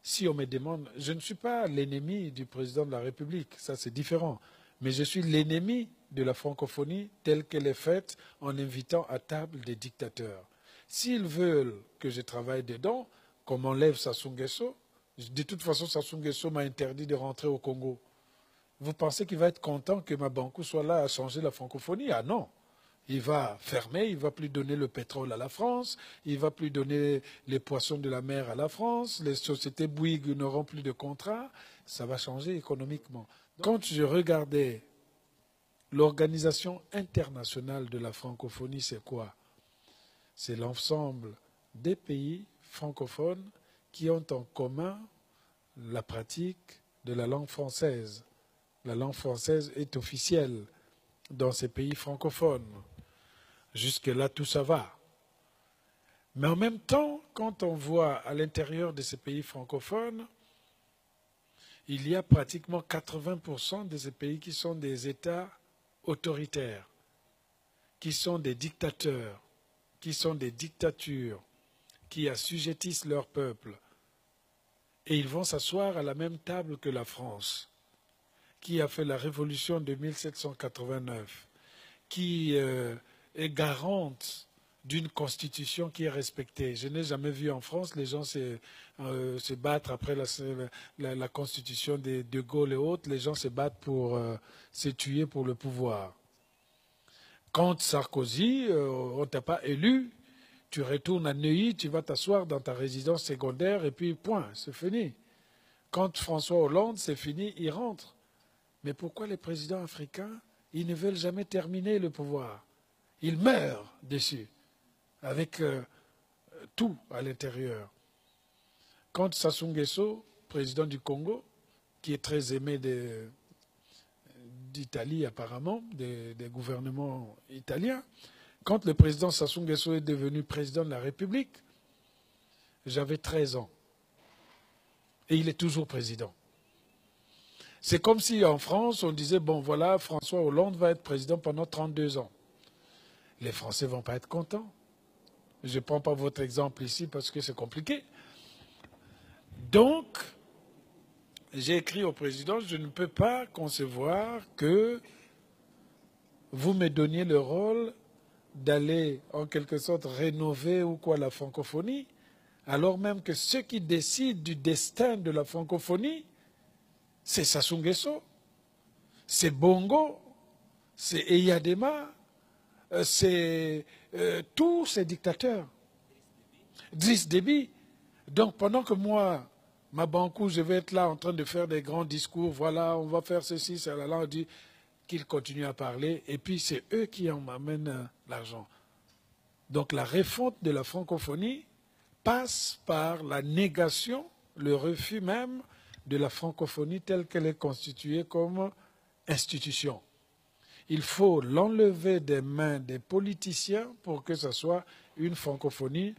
Si on me demande, je ne suis pas l'ennemi du président de la République, ça c'est différent, mais je suis l'ennemi de la francophonie telle qu'elle est faite en invitant à table des dictateurs. S'ils veulent que je travaille dedans, qu'on m'enlève Sassou Nguesso, de toute façon Sassou Nguesso m'a interdit de rentrer au Congo. Vous pensez qu'il va être content que Mabankou soit là à changer la francophonie? Ah non! Il va fermer, il ne va plus donner le pétrole à la France, il ne va plus donner les poissons de la mer à la France, les sociétés Bouygues n'auront plus de contrats, ça va changer économiquement. Quand je regardais l'Organisation internationale de la francophonie, c'est quoi? C'est l'ensemble des pays francophones qui ont en commun la pratique de la langue française. La langue française est officielle dans ces pays francophones. Jusque-là, tout ça va. Mais en même temps, quand on voit à l'intérieur de ces pays francophones, il y a pratiquement 80% de ces pays qui sont des États autoritaires, qui sont des dictateurs, qui sont des dictatures, qui assujettissent leur peuple. Et ils vont s'asseoir à la même table que la France, qui a fait la révolution de 1789, qui est garante d'une constitution qui est respectée. Je n'ai jamais vu en France les gens se battre après la constitution de Gaulle et autres. Les gens se battent pour se tuer pour le pouvoir. Quand Sarkozy, on ne t'a pas élu, tu retournes à Neuilly, tu vas t'asseoir dans ta résidence secondaire et puis point, c'est fini. Quand François Hollande, c'est fini, il rentre. Mais pourquoi les présidents africains, ils ne veulent jamais terminer le pouvoir? Ils meurent dessus, avec tout à l'intérieur. Quand Sassou Nguesso, président du Congo, qui est très aimé d'Italie apparemment, des gouvernements italiens, quand le président Sassou Nguesso est devenu président de la République, j'avais 13 ans. Et il est toujours président. C'est comme si en France, on disait, bon voilà, François Hollande va être président pendant 32 ans. Les Français ne vont pas être contents. Je ne prends pas votre exemple ici parce que c'est compliqué. Donc, j'ai écrit au président, je ne peux pas concevoir que vous me donniez le rôle d'aller en quelque sorte rénover ou quoi la francophonie, alors même que ceux qui décident du destin de la francophonie, c'est Sassou Nguesso, c'est Bongo, c'est Eyadema, c'est tous ces dictateurs. Driss Déby. Donc pendant que moi, Mabankou, je vais être là en train de faire des grands discours, voilà, on va faire ceci, cela, là, on dit qu'ils continuent à parler, et puis c'est eux qui en m'amènent l'argent. Donc la refonte de la francophonie passe par la négation, le refus même de la francophonie telle qu'elle est constituée comme institution. Il faut l'enlever des mains des politiciens pour que ce soit une francophonie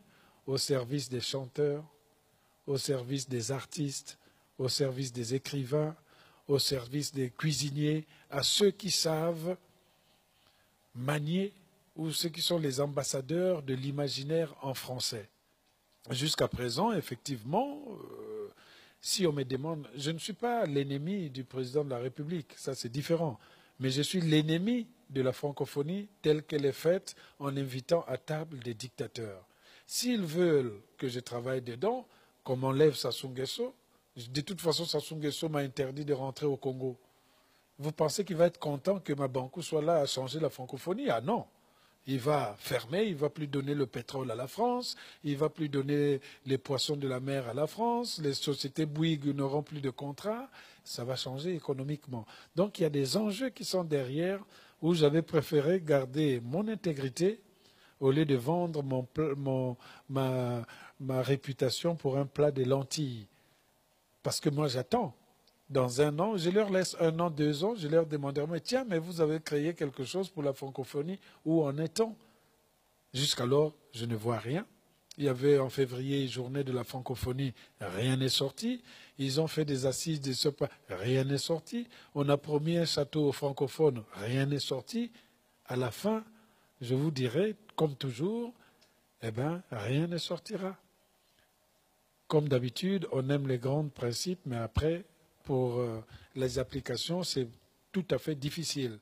au service des chanteurs, au service des artistes, au service des écrivains, au service des cuisiniers, à ceux qui savent manier ou ceux qui sont les ambassadeurs de l'imaginaire en français. Jusqu'à présent, effectivement, si on me demande, je ne suis pas l'ennemi du président de la République, ça c'est différent, mais je suis l'ennemi de la francophonie telle qu'elle est faite en invitant à table des dictateurs. S'ils veulent que je travaille dedans, qu'on m'enlève Sassou Nguesso, de toute façon Sassou Nguesso m'a interdit de rentrer au Congo. Vous pensez qu'il va être content que Mabankou soit là à changer la francophonie? Ah non! Il va fermer, il ne va plus donner le pétrole à la France, il ne va plus donner les poissons de la mer à la France, les sociétés Bouygues n'auront plus de contrats, ça va changer économiquement. Donc il y a des enjeux qui sont derrière où j'avais préféré garder mon intégrité au lieu de vendre ma réputation pour un plat de lentilles. Parce que moi j'attends. Dans un an, je leur laisse 1 an, 2 ans, je leur demanderai, tiens, mais vous avez créé quelque chose pour la francophonie, où en est-on? Jusqu'alors, je ne vois rien. Il y avait en février journée de la francophonie, rien n'est sorti. Ils ont fait des assises de ce pas, rien n'est sorti. On a promis un château aux francophones, rien n'est sorti. À la fin, je vous dirai, comme toujours, eh bien, rien ne sortira. comme d'habitude, on aime les grands principes, mais après, pour les applications, c'est tout à fait difficile.